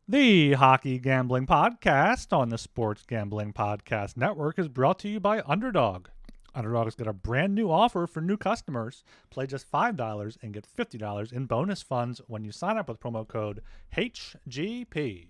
The Hockey Gambling Podcast on the Sports Gambling Podcast Network is brought to you by Underdog. Underdog has got a brand new offer for new customers. Play just $5 and get $50 in bonus funds when you sign up with promo code HGP.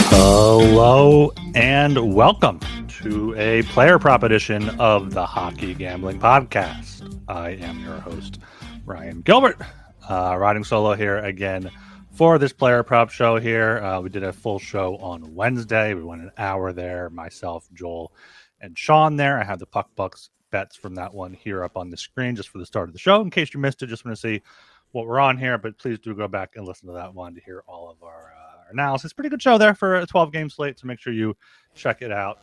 Hello and welcome to a player prop edition of the Hockey Gambling Podcast. I am your host, Ryan Gilbert, riding solo here again for this player prop show here. We did a full show on Wednesday. We went an hour there, myself, Joel, and Sean there. I have the Puck Bucks bets from that one here up on the screen just for the start of the show. In case you missed it, just want to see what we're on here, but please do go back and listen to that one to hear all of our analysis. Pretty good show there for a 12-game slate, so make sure you check it out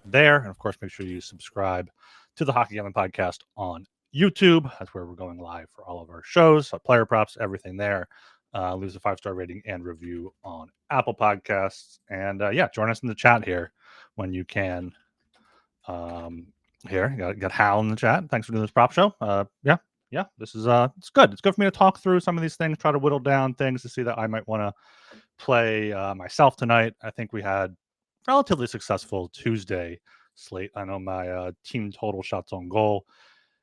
there. And, of course, make sure you subscribe to the Hockey Gambling Podcast on YouTube. That's where we're going live for all of our shows, player props, everything there. Leave us a 5-star rating and review on Apple Podcasts. And, join us in the chat here when you can. Here, you got Hal in the chat. Thanks for doing this prop show. Yeah, this is it's good. It's good for me to talk through some of these things, try to whittle down things to see that I might want to play myself tonight. I think we had relatively successful Tuesday slate. I know my team total shots on goal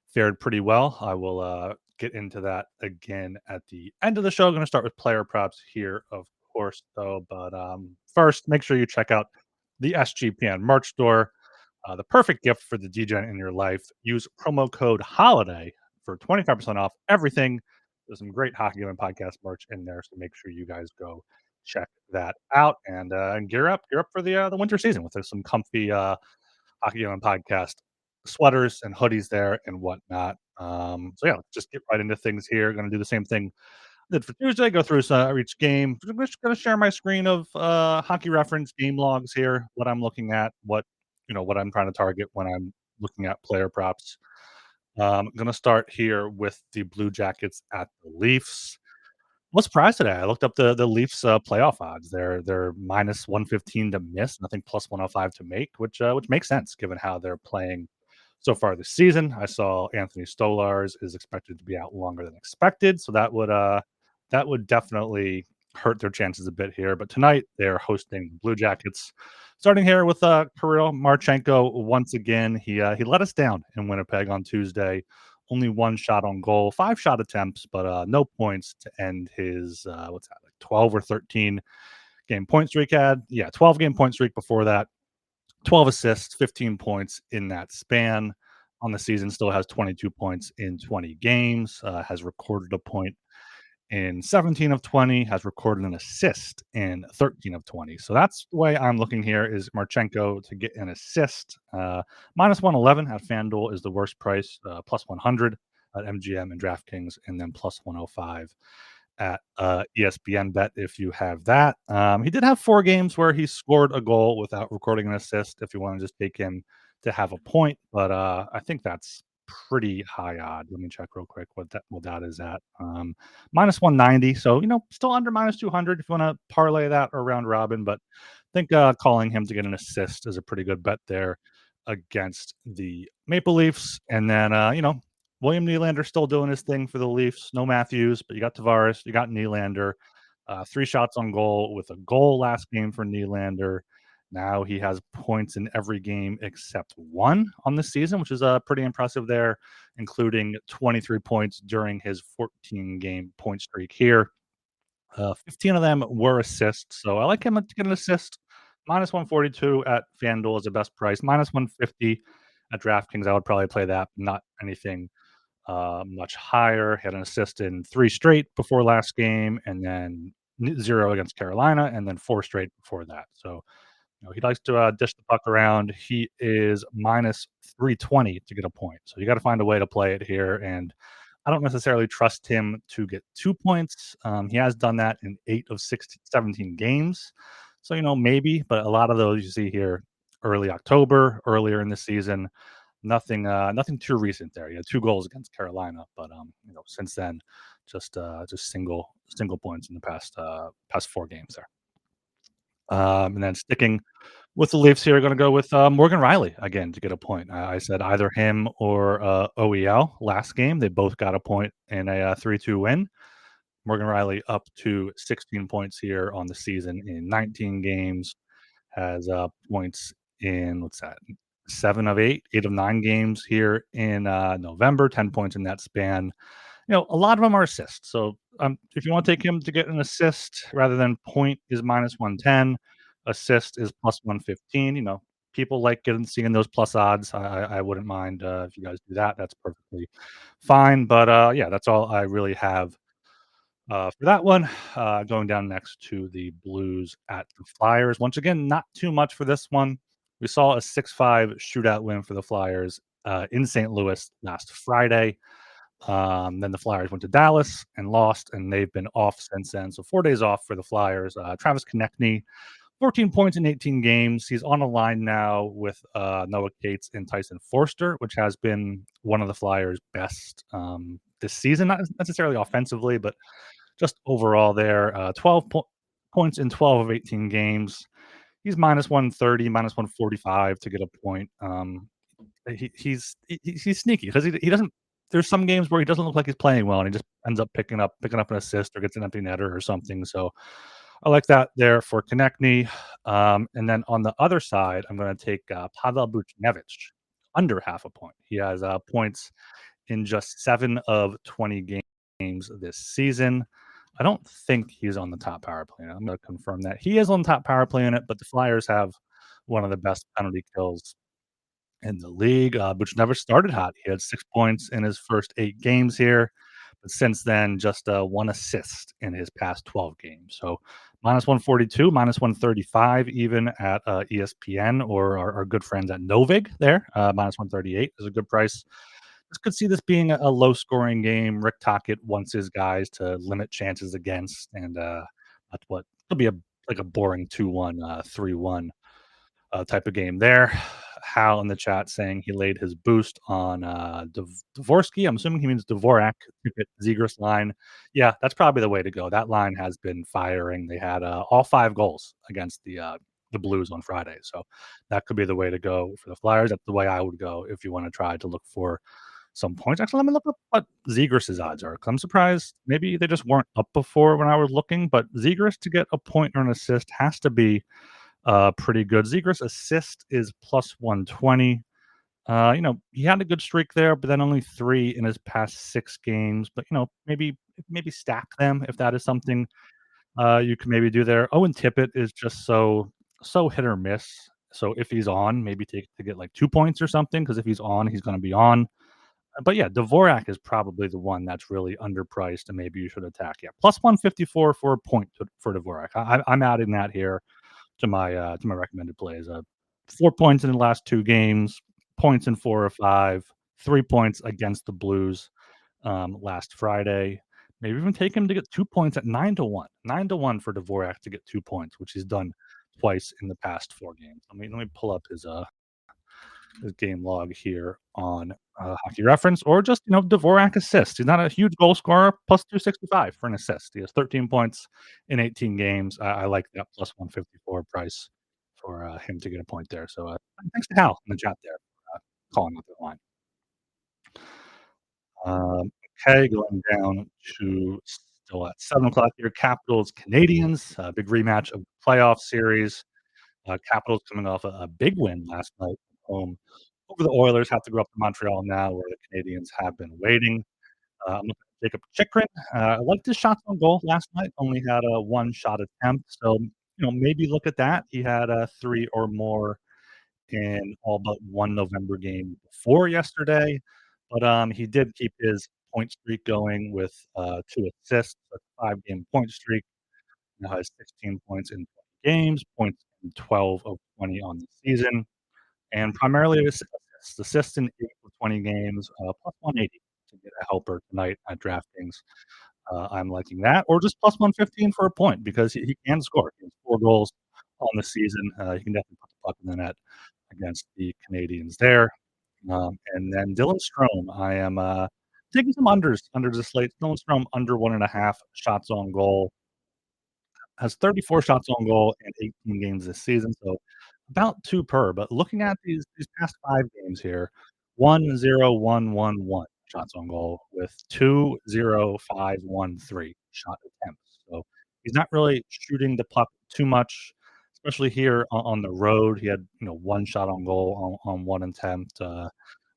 fared pretty well. I will get into that again at the end of the show. I'm going to start with player props here, of course, though. But first, make sure you check out the SGPN merch store. The perfect gift for the DJ in your life. Use promo code HOLIDAY for 25% off everything. There's some great Hockey Gambling Podcast merch in there, so make sure you guys go check that out and gear up for the winter season with some comfy Hockey Gambling Podcast sweaters and hoodies there and whatnot. Let's just get right into things here. Going to do the same thing I did for Tuesday. Go through each game. I'm just going to share my screen of hockey reference game logs here. What I'm looking at, what I'm trying to target when I'm looking at player props. I'm going to start here with the Blue Jackets at the Leafs. I'm surprised today. I looked up the Leafs playoff odds. They're minus 115 to miss, and I think plus 105 to make, which makes sense given how they're playing so far this season. I saw Anthony Stolarz is expected to be out longer than expected, so that would definitely hurt their chances a bit here. But tonight they're hosting the Blue Jackets. Starting here with Kirill Marchenko once again. He let us down in Winnipeg on Tuesday. Only one shot on goal, 5 shot attempts, but no points to end his 12 or 13 game point streak had. 12 game point streak before that. 12 assists, 15 points in that span on the season. Still has 22 points in 20 games. Has recorded a point in 17 of 20, has recorded an assist in 13 of 20. So that's the way I'm looking here is Marchenko to get an assist. Minus 111 at FanDuel is the worst price, plus 100 at MGM and DraftKings, and then plus 105 at ESPN Bet if you have that. He did have 4 games where he scored a goal without recording an assist if you want to just take him to have a point, but I think that's pretty high odd. Let me check real quick what that is at. Minus 190, so still under minus 200 if you want to parlay that or round robin, but I think calling him to get an assist is a pretty good bet there against the Maple Leafs. And then William Nylander still doing his thing for the Leafs. No Matthews, but you got Tavares, you got Nylander. 3 shots on goal with a goal last game for Nylander. Now he has points in every game except 1 on the season, which is pretty impressive there, including 23 points during his 14-game point streak here. 15 of them were assists, so I like him to get an assist. Minus 142 at FanDuel is the best price. Minus 150 at DraftKings, I would probably play that, not anything much higher. Had an assist in 3 straight before last game, and then 0 against Carolina, and then 4 straight before that. So he likes to dish the puck around. He is minus 320 to get a point. So you got to find a way to play it here. And I don't necessarily trust him to get 2 points. He has done that in 8 of 17 games. So, maybe, but a lot of those you see here early October, earlier in the season, nothing too recent there. He had 2 goals against Carolina, but since then, just single points in the past 4 games there. And then sticking with the Leafs here, gonna go with, Morgan Riley again to get a point. I said either him or, OEL last game. They both got a point in a, 3-2 win. Morgan Riley up to 16 points here on the season in 19 games, has, points in what's that? 7 of 8, 8 of 9 games here in, November, 10 points in that span. A lot of them are assists. So, if you wanna take him to get an assist rather than point is -110, assist is +115. People like seeing those plus odds. I wouldn't mind, if you guys do that, that's perfectly fine. But, yeah, that's all I really have, for that one. Going down next to the Blues at the Flyers. Once again, not too much for this one. We saw a 6-5 shootout win for the Flyers, in St. Louis last Friday. Then the Flyers went to Dallas and lost, and they've been off since then. So 4 days off for the Flyers. Travis Konechny, 14 points in 18 games. He's on a line now with Noah Cates and Tyson Forster, which has been one of the Flyers' best this season. Not necessarily offensively, but just overall there. 12 points in 12 of 18 games. He's -130, -145 to get a point. He's sneaky because he doesn't. There's some games where he doesn't look like he's playing well, and he just ends up picking up an assist or gets an empty netter or something. So I like that there for Konechny. And then on the other side, I'm going to take Pavel Buchnevich under half a point. He has points in just 7 of 20 games this season. I don't think he's on the top power play. I'm going to confirm that he is on top power play in it, but the Flyers have one of the best penalty kills in the league. Which never started hot. He had 6 points in his first 8 games here, but since then, just 1 assist in his past 12 games. So -142, -135 even at ESPN or our good friends at Novig there. -138 is a good price. This could see this being a low-scoring game. Rick Tocchet wants his guys to limit chances against, and that's what could be like a boring 2-1, 3-1 type of game there. Hal in the chat saying he laid his boost on Dvorsky. I'm assuming he means Dvorak to get Zegras line. Yeah, that's probably the way to go. That line has been firing. They had all 5 goals against the Blues on Friday, so that could be the way to go for the Flyers. That's the way I would go if you want to try to look for some points. Actually, let me look up what Zegras' odds are. 'Cause I'm surprised. Maybe they just weren't up before when I was looking, but Zegras to get a point or an assist has to be pretty good. Zegras assist is +120. He had a good streak there, but then only 3 in his past 6 games. But maybe stack them if that is something you can maybe do there. Owen Tippett is just so hit or miss. So if he's on, maybe take to get like 2 points or something. Because if he's on, he's going to be on. But yeah, Dvorak is probably the one that's really underpriced, and maybe you should attack. Yeah, +154 for a point for Dvorak. I'm adding that here to my recommended plays. 4 points in the last 2 games, points in 4 or 5, 3 points against the Blues last Friday. Maybe even take him to get 2 points at 9-1. 9-1 for Dvorak to get 2 points, which he's done twice in the past 4 games. Let me pull up his game log here on Hockey Reference, or just Dvorak assist. He's not a huge goal scorer, +265 for an assist. He has 13 points in 18 games. I like that +154 price for him to get a point there. So thanks to Hal in the chat there, calling out that line. Um, okay, going down to still at 7 o'clock here. Capitals Canadians, big rematch of the playoff series. Capitals coming off a big win last night at home over the Oilers. Have to go up to Montreal now, where the Canadians have been waiting. I'm looking at Jacob Chikrin. I liked his shots on goal last night. Only had a 1 shot attempt, so maybe look at that. He had 3 or more in all but 1 November game before yesterday, but he did keep his point streak going with 2 assists, a 5-game point streak. Now has 16 points in 20 games, points in 12 of 20 on the season, and primarily assists in 8 of 20 games, +180 to get a helper tonight at DraftKings. I'm liking that, or just +115 for a point because he can score. He has 4 goals on the season. He can definitely put the puck in the net against the Canadians there. And then Dylan Strome, I am taking some unders under the slate. Someone's from under 1.5 shots on goal, has 34 shots on goal in 18 games this season, so about 2 per. But looking at these past 5 games here, 1-0-1-1-1 shots on goal with 2-0-5-1-3 shot attempts. So he's not really shooting the puck too much, especially here on the road. He had, 1 shot on goal on 1 attempt, on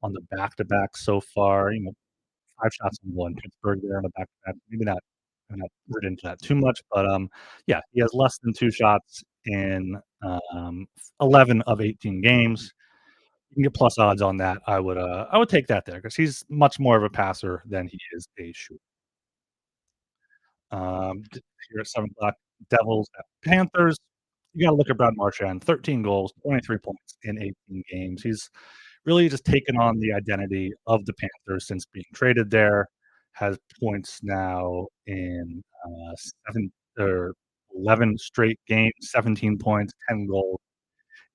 the back-to-back so far, 5 shots on goal in Pittsburgh there on the back-to-back. Maybe not I'm not read into that too much, but, yeah, he has less than 2 shots in, 11 of 18 games. You can get plus odds on that. I would take that there because he's much more of a passer than he is a shooter. D Here at 7 o'clock, Devils at Panthers. You gotta look at Brad Marchand, 13 goals, 23 points in 18 games. He's really just taken on the identity of the Panthers since being traded there, has points now in, 7 or 11 straight games, 17 points, 10 goals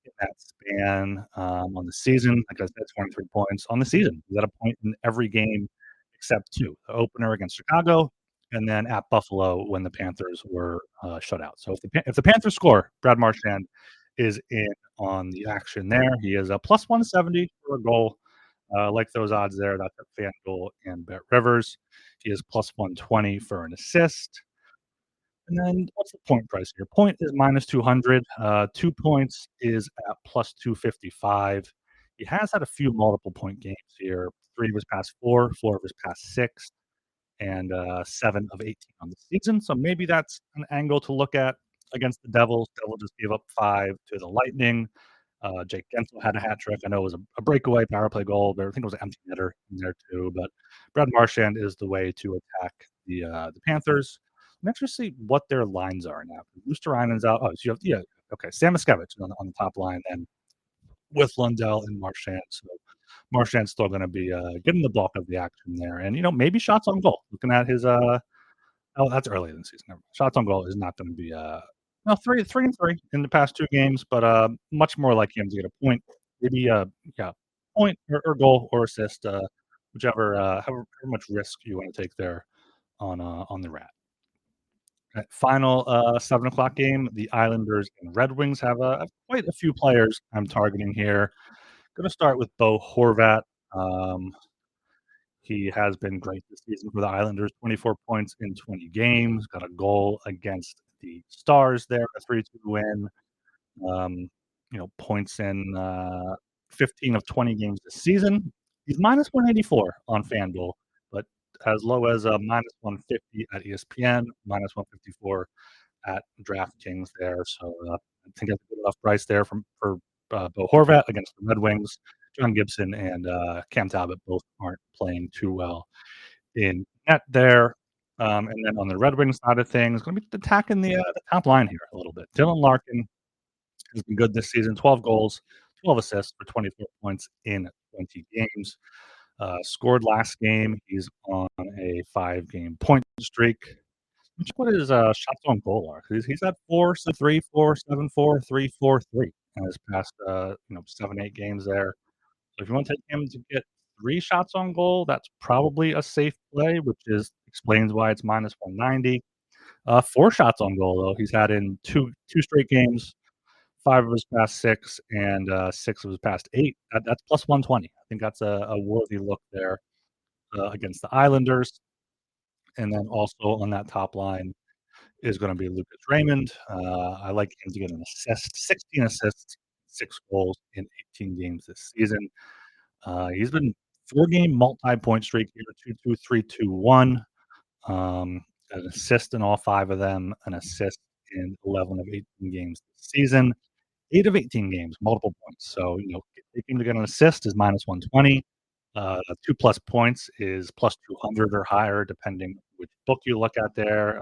in that span, on the season. Like I said, 23 points on the season. He's at a point in every game except 2, the opener against Chicago and then at Buffalo when the Panthers were, shut out. So if the Panthers score, Brad Marchand is in on the action there. He is a plus 170 for a goal. Like those odds there. That's at FanDuel and Bet Rivers. He is plus 120 for an assist. And then what's the point price here? Point is minus 200. 2 points is at plus 255. He has had a few multiple point games here. 3 of his past 4, 4 of his past 6, and 7 of 18 on the season. So maybe that's an angle to look at against the Devils. Devils just gave up 5 to the Lightning. Jake Gensel had a hat trick. I know it was a breakaway power play goal. There, I think it was an empty netter in there too. But Brad Marchand is the way to attack the Panthers. Let's just see what their lines are now. Luosterainen's out. Oh, so you have okay. Sam Miskevich on the top line, and with Lundell and Marchand. So Marchand's still going to be getting the bulk of the action there, and maybe shots on goal. Looking at his oh, that's early in the season. Never mind. Shots on goal is not going to be no 3 and 3 in the past 2 games, but much more like him to get a point, maybe yeah, point or goal or assist, whichever however much risk you want to take there on the rat. Final 7 o'clock game. The Islanders and Red Wings have quite a few players I'm targeting here. Going to start with Bo Horvat. Um, he has been great this season for the Islanders, 24 points in 20 games, got a goal against the Stars there, a 3-2 win. Um, points in 15 of 20 games this season. He's minus 184 on FanDuel, but as low as minus 150 at ESPN, minus 154 at DraftKings there. So I think that's a good enough price there for Bo Horvat against the Red Wings. John Gibson and Cam Talbot both aren't playing too well in net there. And then on the Red Wings side of things, going to be attacking the top line here a little bit. Dylan Larkin has been good this season, 12 goals, 12 assists for 24 points in 20 games. Scored last game. He's on a 5-game point streak. What his shots on goal are. He's had 4-3, 4-7, 4-3, 4-3 in his past 7, 8 games there. So if you want to take him to get 3 shots on goal, that's probably a safe play, which explains why it's minus 190. 4 shots on goal though. He's had in two straight games, 5 of his past 6, and 6 of his past 8. That's plus 120. I think that's a worthy look there against the Islanders. And then also on that top line is going to be Lucas Raymond. I like him to get an assist, 16 assists, 6 goals in 18 games this season. He's been 4-game multi-point streak here, 2-2, 3-2, 1. An assist in all 5 of them, an assist in 11 of 18 games this season. 8 of 18 games, multiple points. So, taking to get an assist is minus 120. 2 plus points is plus 200 or higher, depending which book you look at there.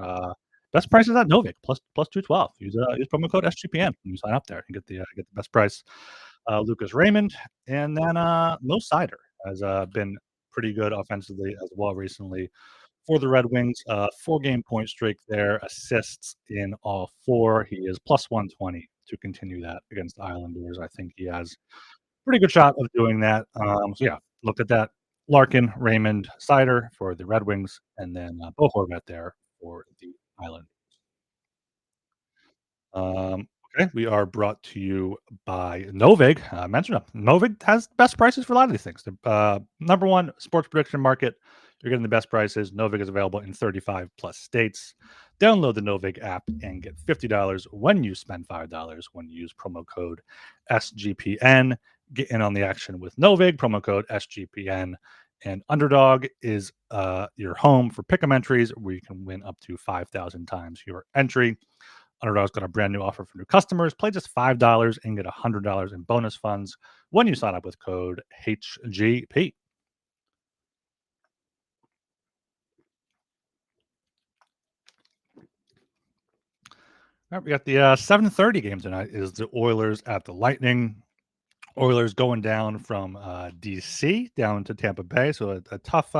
Best price is at Novik, plus 212. Use promo code SGPN when you sign up there and get the best price. Lucas Raymond, and then Mo Sider has been pretty good offensively as well recently for the Red Wings. 4-game point streak there, assists in all 4. He is plus 120 to continue that against the Islanders. I think he has a pretty good shot of doing that. So yeah, look at that Larkin, Raymond, Sider for the Red Wings, and then Bo Horvat there for the Island. Okay, we are brought to you by Novig. I mentioned them. Novig has the best prices for a lot of these things. The number one sports prediction market. You're getting the best prices. Novig is available in 35 plus states. Download the Novig app and get $50 when you spend $5 when you use promo code SGPN. Get in on the action with Novig, promo code SGPN. And Underdog is your home for pick'em entries where you can win up to 5,000 times your entry. Underdog's got a brand new offer for new customers. Play just $5 and get $100 in bonus funds when you sign up with code HGP. All right, we got the 7:30 game tonight. Is the Oilers at the Lightning? Oilers going down from DC down to Tampa Bay, so a tough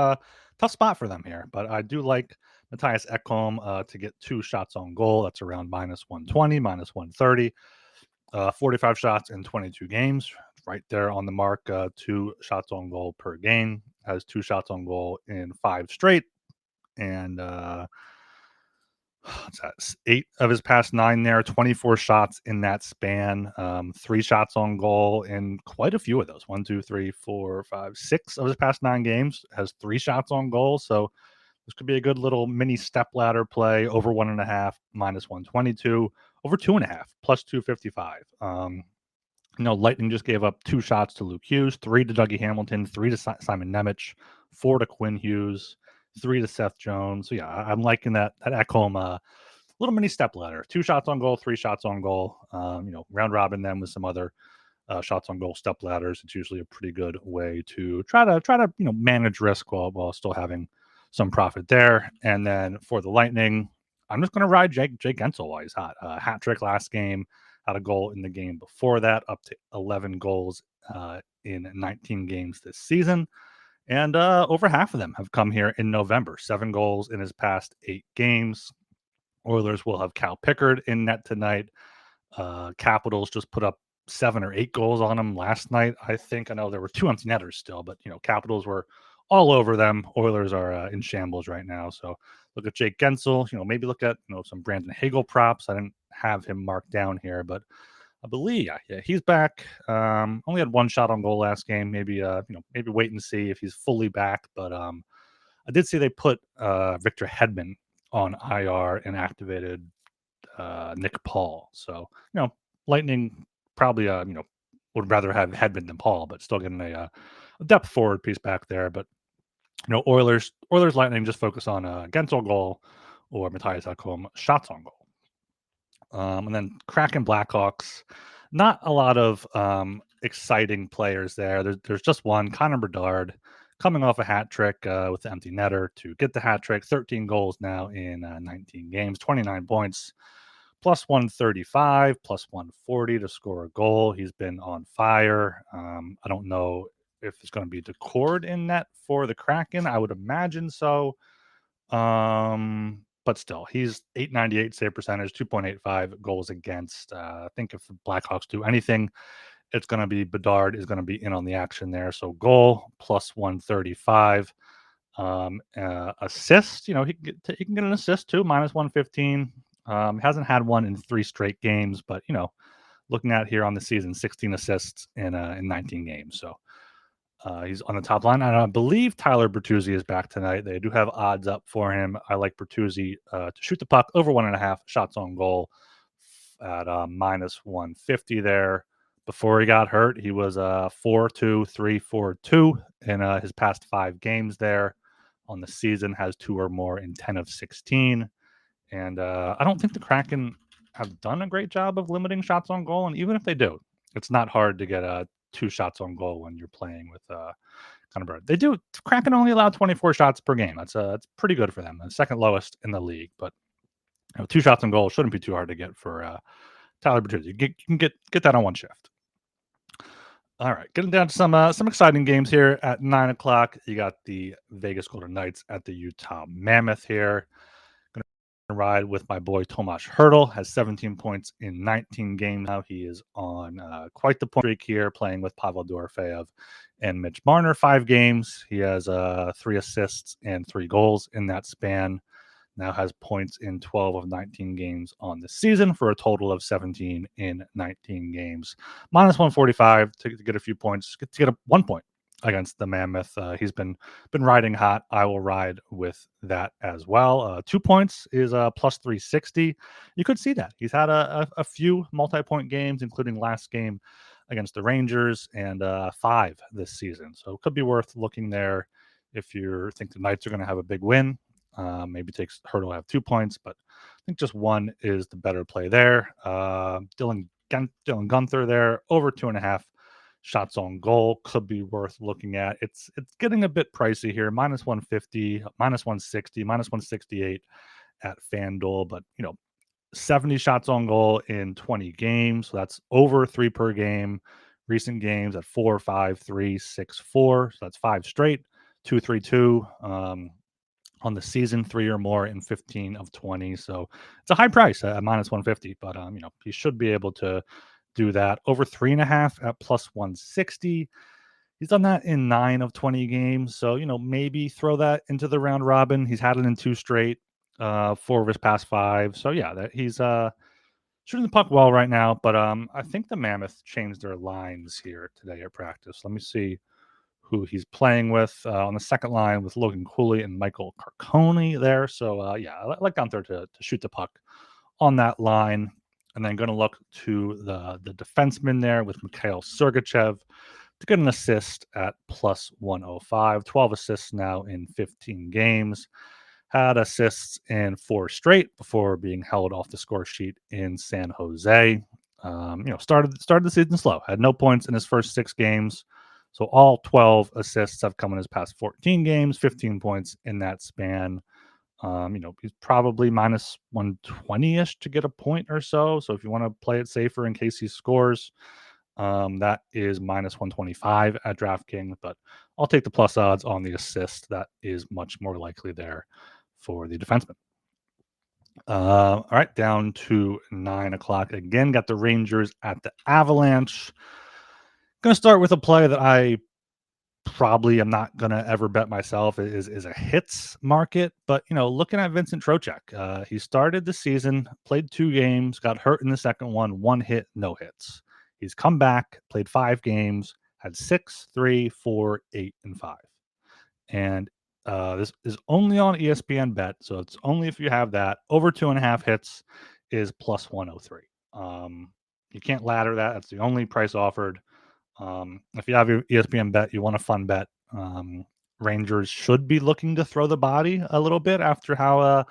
spot for them here. But I do like Matthias Ekholm to get 2 shots on goal. That's around minus 120, minus 130. 45 shots in 22 games, right there on the mark. 2 shots on goal per game. Has 2 shots on goal in 5 straight, and what's that? 8 of his past 9 there. 24 shots in that span. 3 shots on goal in quite a few of those. 1, 2, 3, 4, 5, 6 of his past 9 games has 3 shots on goal. So this could be a good little mini step ladder play. Over 1.5 minus 122. Over 2.5 plus 255. Lightning just gave up 2 shots to Luke Hughes, 3 to Dougie Hamilton, 3 to Simon Nemec, 4 to Quinn Hughes, 3 to Seth Jones. So yeah, I'm liking that Ekholm little mini step ladder. 2 shots on goal, 3 shots on goal. Round robin them with some other shots on goal step ladders. It's usually a pretty good way to try to manage risk while still having some profit there. And then for the Lightning, I'm just going to ride Jake Gensel while he's hot. Hat trick last game, had a goal in the game before that, up to 11 goals in 19 games this season. And over half of them have come here in November. 7 goals in his past 8 games. Oilers will have Cal Pickard in net tonight. Capitals just put up 7 or 8 goals on them last night. I know there were 2 empty netters still, but Capitals were all over them. Oilers are in shambles right now. So look at Jake Gensel. Maybe look at some Brandon Hagel props. I didn't have him marked down here, but I believe yeah he's back. Only had 1 shot on goal last game. Maybe maybe wait and see if he's fully back. But I did see they put Victor Hedman on IR and activated Nick Paul. So Lightning probably would rather have Hedman than Paul, but still getting a depth forward piece back there. But Oilers Lightning just focus on Gensel goal or Matthias Ekholm shots on goal. And then Kraken Blackhawks, not a lot of exciting players there. There's just one, Connor Bedard, coming off a hat trick with the empty netter to get the hat trick. 13 goals now in 19 games, 29 points, plus 135, plus 140 to score a goal. He's been on fire. I don't know if it's going to be Decord in net for the Kraken. I would imagine so. But still, he's 898 save percentage, 2.85 goals against. I think if the Blackhawks do anything, it's going to be Bedard is going to be in on the action there. So goal plus 135. Assist, he can get an assist too, minus 115. Hasn't had one in 3 straight games, but looking at here on the season, 16 assists in 19 games. So he's on the top line. And I believe Tyler Bertuzzi is back tonight. They do have odds up for him. I like Bertuzzi to shoot the puck over 1.5 shots on goal at minus 150 there. Before he got hurt, he was 4-2, 3-4-2 in his past 5 games there on the season, has 2 or more in 10 of 16. And I don't think the Kraken have done a great job of limiting shots on goal. And even if they do, it's not hard to get 2 shots on goal when you're playing with Connor Bedard. They do. Kraken only allow 24 shots per game. That's pretty good for them. The second lowest in the league. But 2 shots on goal shouldn't be too hard to get for Tyler Bertuzzi. You can get that on one shift. All right, getting down to some exciting games here at 9:00. You got the Vegas Golden Knights at the Utah Mammoth here. ride with my boy Tomas Hertl. Has 17 points in 19 games now. He is on quite the point streak here, playing with Pavel Dorofeyev and Mitch Marner. 5 games. He has 3 assists and 3 goals in that span. Now has points in 12 of 19 games on the season for a total of 17 in 19 games. Minus 145 to get a few points, to get a 1 point against the Mammoth. He's been riding hot. I will ride with that as well. 2 points is plus 360. You could see that. He's had a few multi-point games, including last game against the Rangers, and 5 this season. So it could be worth looking there if you think the Knights are going to have a big win. Maybe takes Hertl to have 2 points, but I think just 1 is the better play there. Dylan Guenther there, over 2.5 shots on goal, could be worth looking at. It's getting a bit pricey here, minus 150, minus 160, minus 168 at FanDuel, but 70 shots on goal in 20 games, so that's over 3 per game. Recent games at 4, 5, 3, 6, 4, so that's 5 straight, 2, 3, 2. On the season, 3 or more in 15 of 20. So it's a high price at minus 150, but he should be able to do that. Over 3.5 at plus 160. He's done that in 9 of 20 games. So, maybe throw that into the round robin. He's had it in 2 straight, 4 of his past 5. So yeah, that he's shooting the puck well right now. But I think the Mammoth changed their lines here today at practice. Let me see who he's playing with on the second line with Logan Cooley and Michael Carcone there. So, I like Guenther to shoot the puck on that line. And then going to look to the defenseman there with Mikhail Sergachev to get an assist at plus 105. 12 assists now in 15 games. Had assists in 4 straight before being held off the score sheet in San Jose. Started the season slow. Had no points in his first 6 games. So all 12 assists have come in his past 14 games, 15 points in that span. He's probably minus 120-ish to get a point or so. So if you want to play it safer in case he scores, that is minus 125 at DraftKings. But I'll take the plus odds on the assist. That is much more likely there for the defenseman. All right, down to 9 o'clock. Again, got the Rangers at the Avalanche. Going to start with a play that I probably am not going to ever bet myself is a hits market. But, looking at Vincent Trocheck, he started the season, played 2 games, got hurt in the second one, 1 hit, no hits. He's come back, played 5 games, had 6, 3, 4, 8, and 5. And this is only on ESPN Bet, so it's only if you have that. Over 2.5 hits is plus 103. You can't ladder that. That's the only price offered. If you have your ESPN Bet, you want a fun bet. Rangers should be looking to throw the body a little bit after how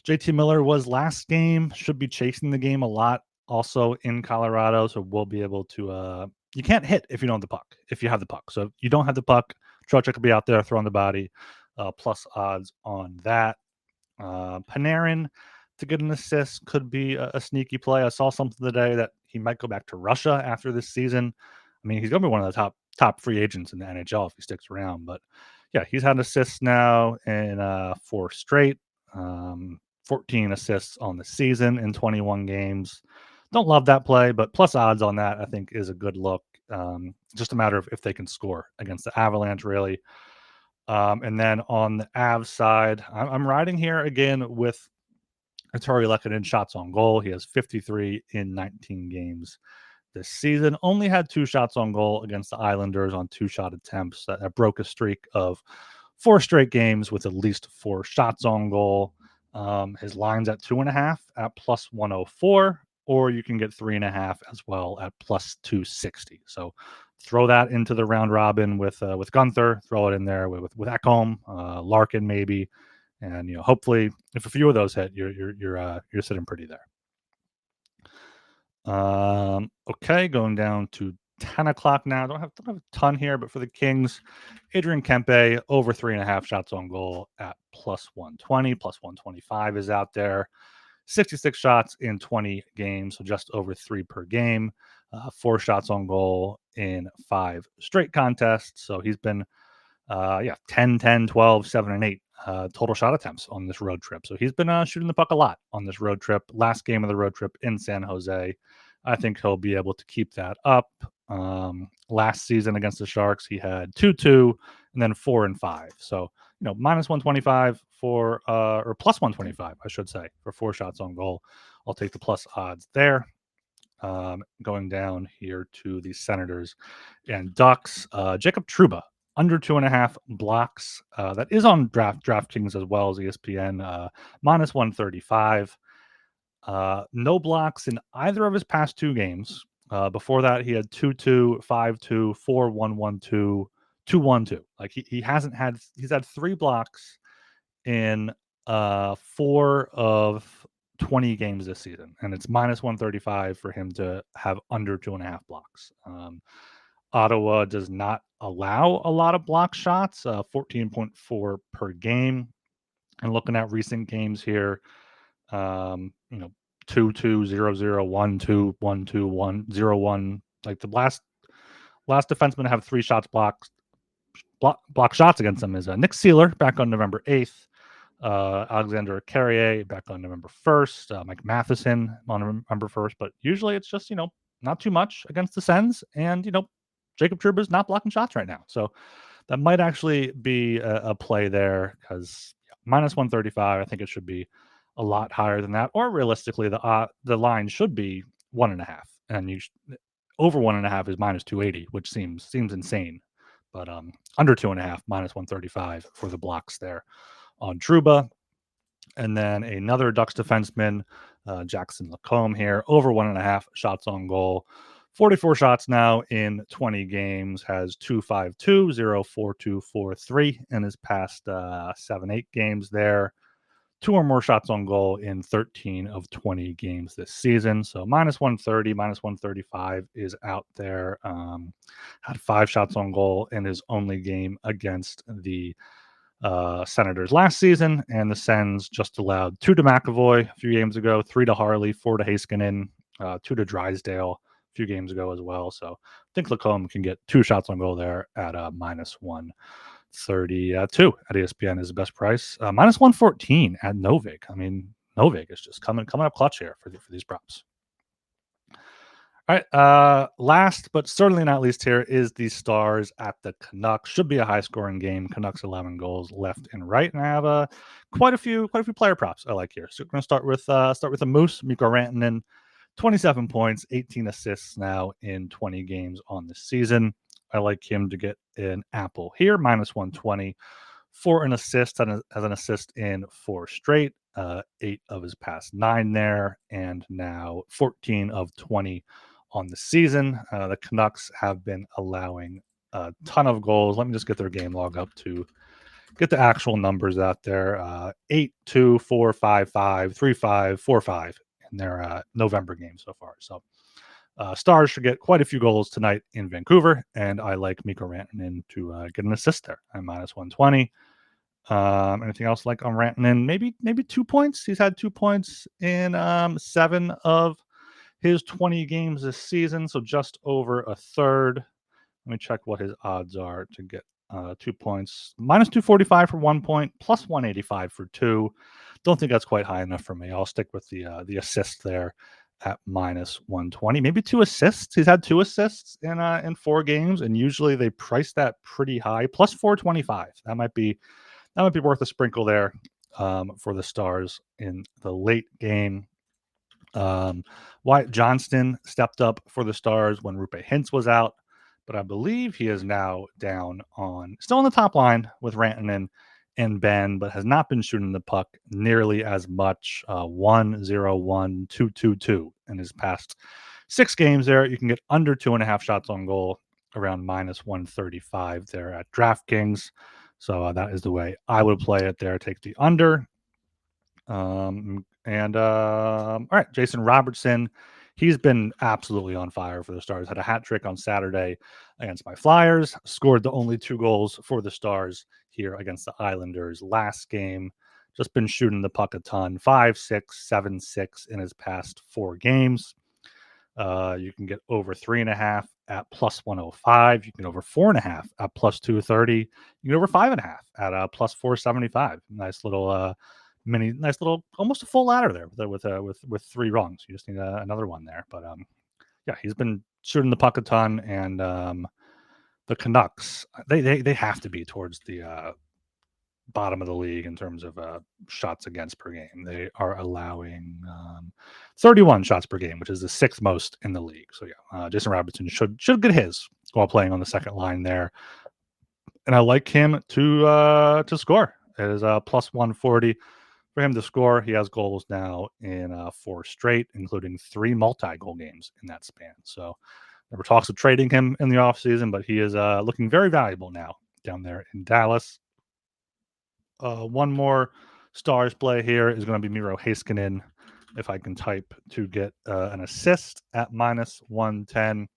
JT Miller was last game. Should be chasing the game a lot also in Colorado, so we'll be able to you can't hit if you don't have the puck, if you have the puck. So if you don't have the puck, Trocheck could be out there throwing the body. Plus odds on that. Panarin to get an assist could be a sneaky play. I saw something today that he might go back to Russia after this season. I mean, he's going to be one of the top free agents in the NHL if he sticks around. But yeah, he's had assists now in 4 straight, 14 assists on the season in 21 games. Don't love that play, but plus odds on that I think is a good look. Just a matter of if they can score against the Avalanche, really. And then on the Avs side, I'm riding here again with Artturi Lehkonen shots on goal. He has 53 in 19 games this season. Only had 2 shots on goal against the Islanders on 2 shot attempts. That broke a streak of 4 straight games with at least 4 shots on goal. His line's at 2.5 at plus 104, or you can get 3.5 as well at plus 260. So throw that into the round robin with Guenther. Throw it in there with Ekholm, Larkin maybe, and hopefully if a few of those hit, you're sitting pretty there. Okay, going down to 10 o'clock now. Don't have a ton here, but for the Kings, Adrian Kempe over 3.5 shots on goal at plus 120. Plus 125 is out there. 66 shots in 20 games, so just over 3 per game. 4 shots on goal in 5 straight contests. So he's been 10, 10, 12, 7, and 8 total shot attempts on this road trip. So he's been shooting the puck a lot on this road trip. Last game of the road trip in San Jose. I think he'll be able to keep that up. Last season against the Sharks, he had 2-2 and then 4-5. So, minus 125 for, or plus 125, I should say, for 4 shots on goal. I'll take the plus odds there. Going down here to the Senators and Ducks, Jacob Trouba, under 2.5 blocks. That is on DraftKings as well as ESPN, minus 135. No blocks in either of his past 2 games. Before that, he had 2-2, 5-2, 4-1-1-2, 2-1-2. Like he's had 3 blocks in 4 of 20 games this season, and it's minus 135 for him to have under 2.5 blocks. Ottawa does not allow a lot of block shots, 14.4 per game. And looking at recent games here, 2-2, 0-0, 1-2, 1-2, 1-0-1. Like the last defenseman to have 3 shots block shots against them is Nick Seeler back on November 8th. Alexander Carrier back on November 1st. Mike Matheson on November 1st. But usually it's just, not too much against the Sens. And, Jacob Trouba is not blocking shots right now. So that might actually be a play there because minus 135, I think it should be a lot higher than that. Or realistically, the line should be 1.5. And over 1.5 is minus 280, which seems insane. But under 2.5, minus 135 for the blocks there on Trouba. And then another Ducks defenseman, Jackson Lacombe here, over 1.5 shots on goal. 44 shots now in 20 games, has 2.52, 0.42, 4.3 in his past 7-8 games there. 2 or more shots on goal in 13 of 20 games this season. So minus 130, minus 135 is out there. Had 5 shots on goal in his only game against the Senators last season, and the Sens just allowed 2 to McAvoy a few games ago, 3 to Harley, 4 to Heiskanen, 2 to Drysdale a few games ago as well. So I think Lacombe can get 2 shots on goal there at minus 132 at ESPN is the best price. Minus 114 at Novik. I mean, Novik is just coming up clutch here for these props. All right. Last but certainly not least here is the Stars at the Canucks. Should be a high scoring game. Canucks 11 goals left and right, and I have quite a few player props I like here. So we're going to start with a Moose, Mikko Rantanen, 27 points, 18 assists now in 20 games on the season. I like him to get an apple here, minus 120 for an assist, as an assist in 4 straight. 8 of his past 9 there, and now 14 of 20 on the season. The Canucks have been allowing a ton of goals. Let me just get their game log up to get the actual numbers out there. 8-2, 4-5-5, 3-5, 4-5 in their November game so far. So Stars should get quite a few goals tonight in Vancouver, and I like Mikko Rantanen to get an assist there at minus 120. Anything else like on Rantanen? Maybe 2 points. He's had 2 points in 7 of his 20 games this season, so just over a third. Let me check what his odds are to get 2 points. Minus 245 for 1 point, plus 185 for 2. Don't think that's quite high enough for me. I'll stick with the assist there at minus 120. Maybe 2 assists. He's had 2 assists in 4 games, and usually they price that pretty high. Plus 425. That might be worth a sprinkle there for the Stars in the late game. Wyatt Johnston stepped up for the Stars when Roope Hintz was out, but I believe he is now down still on the top line with Rantanen and Ben, but has not been shooting the puck nearly as much. 1-0-1, 2-2-2 in his past 6 games there. You can get under 2.5 shots on goal around minus 135 there at DraftKings. So that is the way I would play it there. Take the under. All right, Jason Robertson, he's been absolutely on fire for the Stars. Had a hat trick on Saturday against my Flyers, scored the only 2 goals for the Stars here against the Islanders last game. Just been shooting the puck a ton, 5-6, 7-6 in his past 4 games. You can get over 3.5 at plus 105. You can over 4.5 at plus 230. You can over 5.5 at plus 475. Nice little nice little, almost a full ladder there with three rungs. You just need another one there. But yeah, he's been shooting the puck a ton, and the Canucks, they have to be towards the bottom of the league in terms of shots against per game. They are allowing 31 shots per game, which is the sixth most in the league. So yeah, Jason Robertson should get his while playing on the second line there, and I like him to score. It is plus 140 for him to score. He has goals now in 4 straight, including 3 multi-goal games in that span. So there were talks of trading him in the offseason, but he is looking very valuable now down there in Dallas. One more Stars play here is going to be Miro Heiskanen, if I can type, to get an assist at minus 110.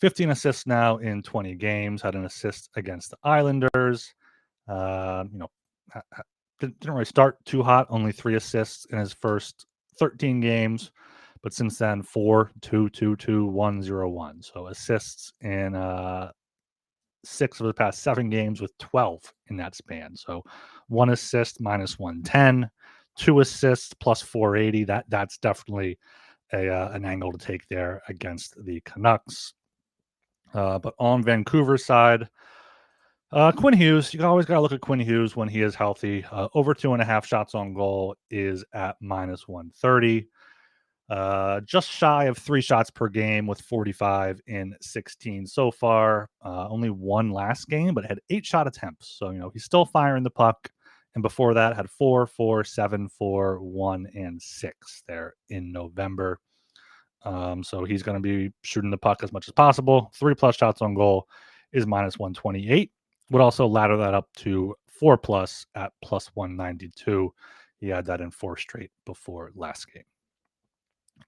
15 assists now in 20 games. Had an assist against the Islanders. Didn't really start too hot. Only 3 assists in his first 13 games, but since then 4, 2, 2, 2, 1, 0, 1. So assists in 6 of the past 7 games, with 12 in that span. So 1 assist minus 110, 2 assists plus 480. That's definitely an angle to take there against the Canucks. But on Vancouver's side, Quinn Hughes, you always got to look at Quinn Hughes when he is healthy. Over 2.5 shots on goal is at minus 130. Just shy of 3 shots per game with 45 in 16 so far. Only 1 last game, but had 8 shot attempts. So, he's still firing the puck. And before that, had 4, 4, 7, 4, 1, and 6 there in November. So he's going to be shooting the puck as much as possible. 3+ shots on goal is minus 128. Would also ladder that up to 4+ at plus 192. He had that in 4 straight before last game.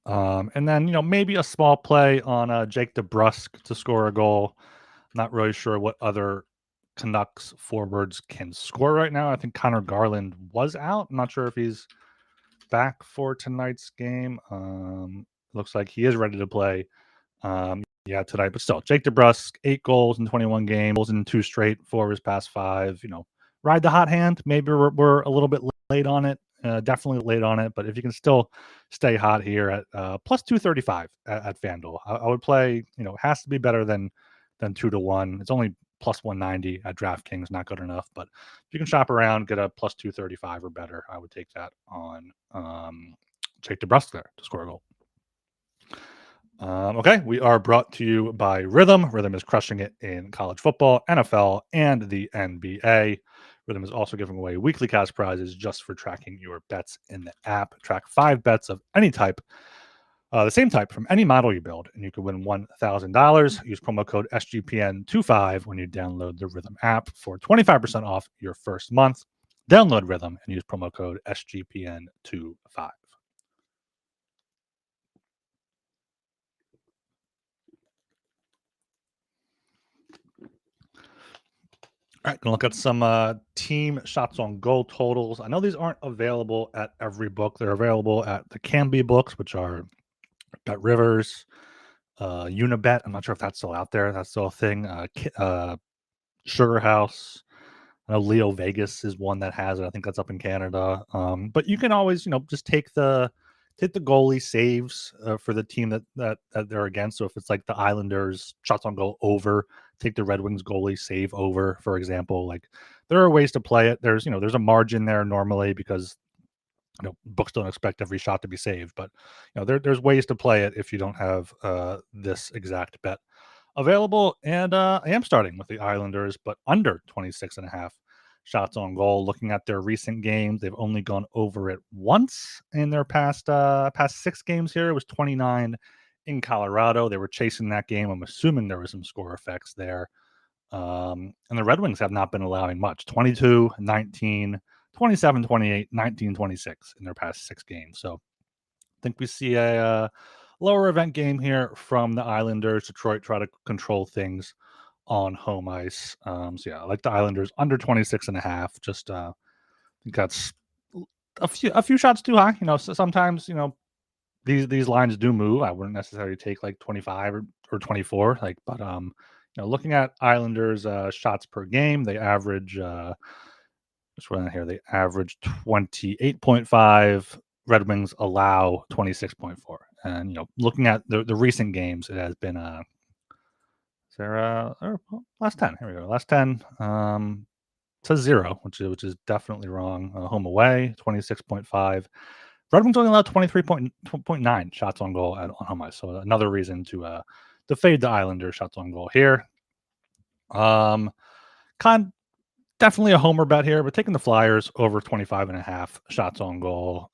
And then, maybe a small play on Jake DeBrusk to score a goal. Not really sure what other Canucks forwards can score right now. I think Connor Garland was out. I'm not sure if he's back for tonight's game. Looks like he is ready to play. Tonight, but still, Jake DeBrusk, 8 goals in 21 games, in 2 straight, 4 of his past 5. Ride the hot hand. Maybe we're a little bit late on it. Definitely late on it, but if you can still stay hot here at plus 235 at FanDuel, I would play. It has to be better than 2-1. It's only plus 190 at DraftKings, not good enough. But if you can shop around, get a plus 235 or better, I would take that on Jake DeBrusk there to score a goal. Okay, we are brought to you by Rhythm. Rhythm is crushing it in college football, NFL, and the NBA. Rhythm is also giving away weekly cash prizes just for tracking your bets in the app. Track 5 bets of any type, the same type from any model you build, and you could win $1,000. Use promo code SGPN25 when you download the Rhythm app for 25% off your first month. Download Rhythm and use promo code SGPN25. All right, gonna look at some team shots on goal totals. I know these aren't available at every book. They're available at the Canby books, which are Bet Rivers, Unibet. I'm not sure if that's still out there. That's still a thing. Sugar House. I know Leo Vegas is one that has it. I think that's up in Canada. But you can always, just take the goalie saves for the team that they're against. So if it's like the Islanders shots on goal over, take the Red Wings goalie save over, for example. Like, there are ways to play it. There's a margin there normally because books don't expect every shot to be saved, but there's ways to play it if you don't have this exact bet available. And I am starting with the Islanders, but under 26.5 shots on goal. Looking at their recent games, they've only gone over it once in their past 6 games here. It was 29 in Colorado. They were chasing that game. I'm assuming there was some score effects there. And the Red Wings have not been allowing much. 22, 19, 27, 28, 19, 26 in their past 6 games. So I think we see a lower event game here from the Islanders. Detroit try to control things on home ice. So yeah, I like the Islanders under 26.5. Just I think that's a few shots too high. So sometimes these lines do move. I wouldn't necessarily take like 25 or 24, but looking at Islanders shots per game, they average just running here, they average 28.5. Red Wings allow 26.4. And looking at the recent games, it has been last 10. Here we go. Last 10. Says 0, which is definitely wrong. Home away, 26.5. Red Wings only allowed 23.9 shots on goal on home ice. So another reason to fade the Islanders shots on goal here. Definitely a homer bet here, but taking the Flyers over 25.5 shots on goal.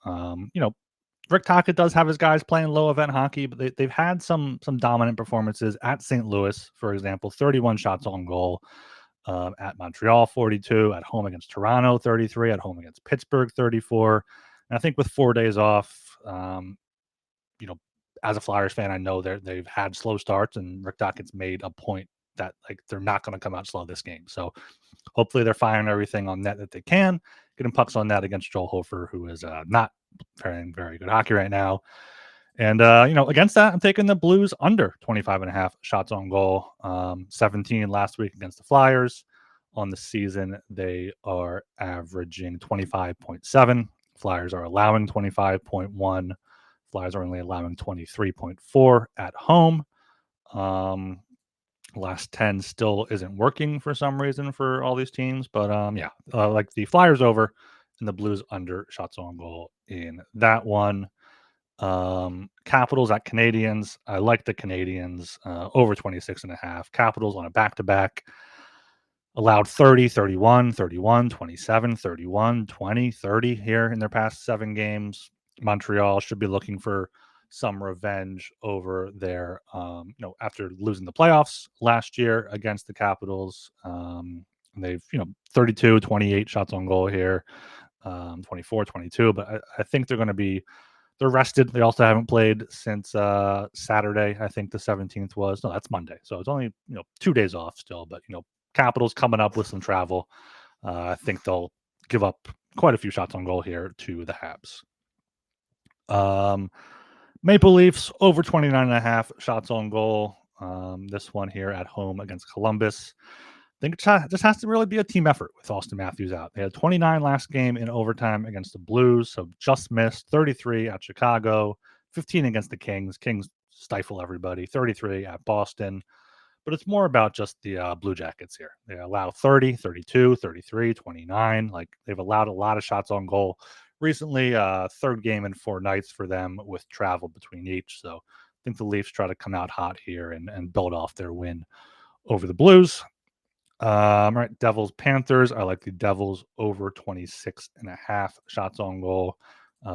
Rick Tocchet does have his guys playing low event hockey, but they've had some dominant performances at St. Louis, for example, 31 shots on goal. At Montreal, 42. At home against Toronto, 33. At home against Pittsburgh, 34. And I think with 4 days off, as a Flyers fan, I know they've had slow starts, and Rick Tocchet's made a point that they're not going to come out slow this game. So hopefully they're firing everything on net that they can, getting pucks on net against Joel Hofer, who is not playing very good hockey right now. And, against that, I'm taking the Blues under 25.5 shots on goal. 17 last week against the Flyers. On the season, they are averaging 25.7. Flyers are allowing 25.1. Flyers are only allowing 23.4 at home. Last 10 still isn't working for some reason for all these teams. But, like the Flyers over and the Blues under shots on goal in that one. Capitals at Canadians. I like the Canadians over 26.5. Capitals on a back-to-back allowed 30, 31, 31, 27, 31, 20, 30 here in their past 7 games. Montreal should be looking for some revenge over their, after losing the playoffs last year against the Capitals. They've, 32, 28 shots on goal here, 24, 22, but I think they're rested. They also haven't played since Saturday. I think the 17th was. No, that's Monday. So it's only 2 days off still. But Capitals coming up with some travel. I think they'll give up quite a few shots on goal here to the Habs. Maple Leafs over 29.5 shots on goal. This one here at home against Columbus. I think it just has to really be a team effort with Austin Matthews out. They had 29 last game in overtime against the Blues, so just missed. 33 at Chicago, 15 against the Kings. Kings stifle everybody. 33 at Boston. But it's more about just the Blue Jackets here. They allow 30, 32, 33, 29. They've allowed a lot of shots on goal recently. Third game in 4 nights for them with travel between each. So I think the Leafs try to come out hot here and build off their win over the Blues. All right, Devils, Panthers. I like the Devils over 26.5 shots on goal.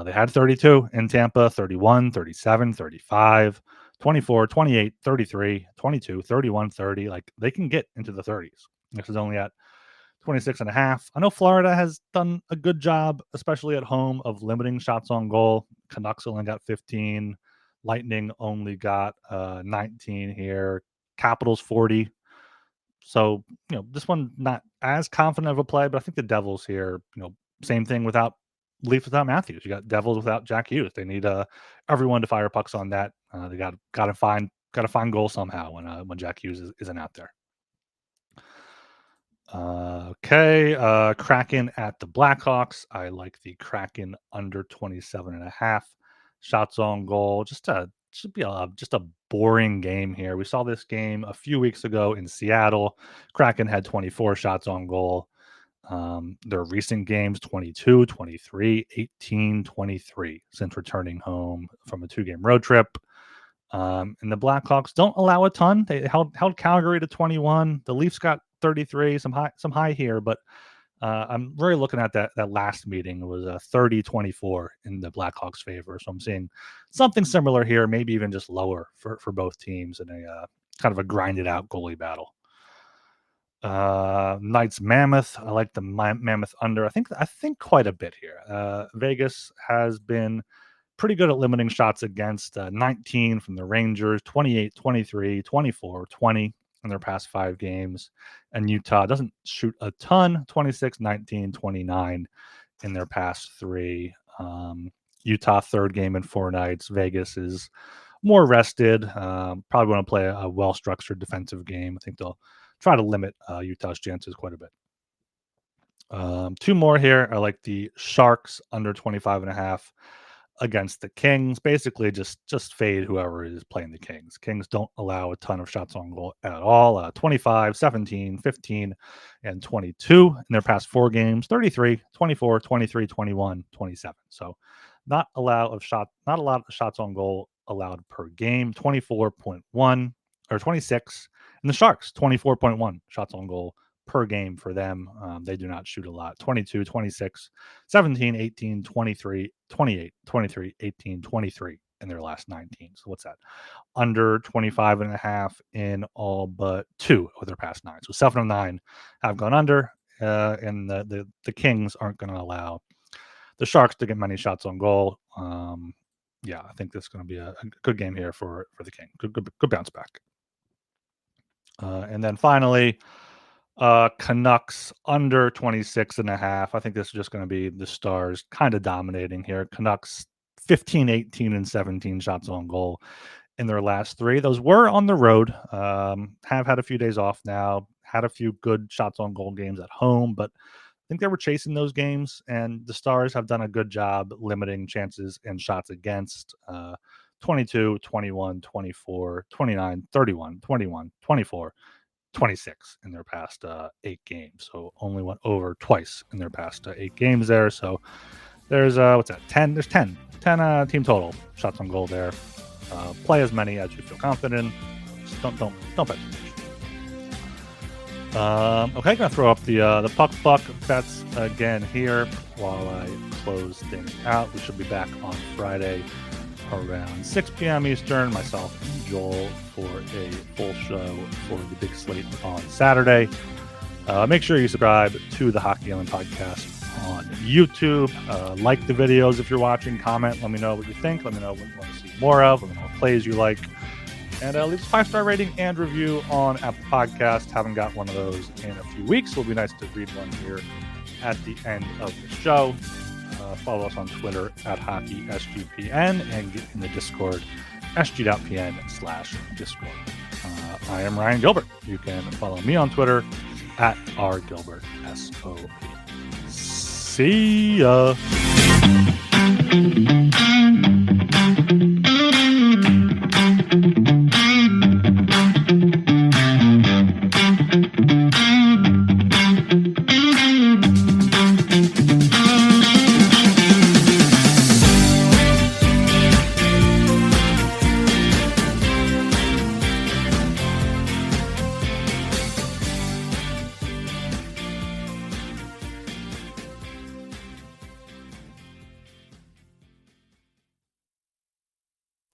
They had 32 in Tampa, 31, 37, 35, 24, 28, 33, 22, 31, 30. They can get into the 30s. This is only at 26.5. I know Florida has done a good job, especially at home, of limiting shots on goal. Canucks only got 15. Lightning only got 19 here. Capitals 40. So, this one not as confident of a play, but I think the Devils here, same thing Leafs without Matthews. You got Devils without Jack Hughes. They need everyone to fire pucks on that. They got to find goals somehow when Jack Hughes isn't out there. Okay, Kraken at the Blackhawks. I like the Kraken under 27.5 shots on goal. Should be just a boring game here. We saw this game a few weeks ago in Seattle. Kraken had 24 shots on goal. Their recent games, 22, 23, 18, 23 since returning home from a 2-game road trip. And the Blackhawks don't allow a ton. They held Calgary to 21. The Leafs got 33, some high here, but I'm really looking at that last meeting. It was a 30-24 in the Blackhawks' favor. So I'm seeing something similar here, maybe even just lower for both teams in a kind of a grinded out goalie battle. Knights Mammoth. I like the Mammoth under. I think quite a bit here. Vegas has been pretty good at limiting shots against. 19 from the Rangers, 28, 23, 24, 20 in their past 5 games. And Utah doesn't shoot a ton, 26, 19, 29 in their past 3. Utah, third game in 4 nights. Vegas is more rested. Probably want to play a well-structured defensive game. I think they'll try to limit Utah's chances quite a bit. 2 more here. I like the Sharks under 25.5 against the Kings. Basically, just fade whoever is playing the Kings. Kings don't allow a ton of shots on goal at all. 25, 17, 15, and 22 in their past 4 games. 33, 24, 23, 21, 27. So not a lot of shots on goal allowed per game. 24.1 or 26. And the Sharks, 24.1 shots on goal per game for them. They do not shoot a lot. 22, 26, 17, 18, 23, 28, 23, 18, 23 in their last 19. So what's that? Under 25.5 in all but 2 of their past 9. So 7 of 9 have gone under, and the Kings aren't going to allow the Sharks to get many shots on goal. Yeah, I think this is going to be a good game here for the King. Good bounce back. And then finally, Canucks under 26.5. I think this is just going to be the Stars kind of dominating here. Canucks 15, 18, and 17 shots on goal in their last 3. Those were on the road. Have had a few days off now. Had a few good shots on goal games at home, but I think they were chasing those games, and the Stars have done a good job limiting chances and shots against. 22, 21, 24, 29, 31, 21, 24. 26 in their past 8 games. So only went over twice in their past 8 games there. So there's 10. There's 10 team total shots on goal there. Play as many as you feel confident. Just don't bet. Okay, gonna throw up the puck bets again here while I close things out. We should be back on Friday around 6 p.m. Eastern, myself and Joel for a full show for the big slate on Saturday. Make sure you subscribe to the Hockey Island podcast on YouTube. Like the videos if you're watching. Comment. Let me know what you think. Let me know what you want to see more of. Let me know what plays you like. And leave us a 5-star rating and review on Apple Podcasts. Haven't got one of those in a few weeks. It'll be nice to read one here at the end of the show. Follow us on Twitter at HockeySGPN and get in the Discord, sg.pn/Discord. I am Ryan Gilbert. You can follow me on Twitter at rgilbertsop. See ya.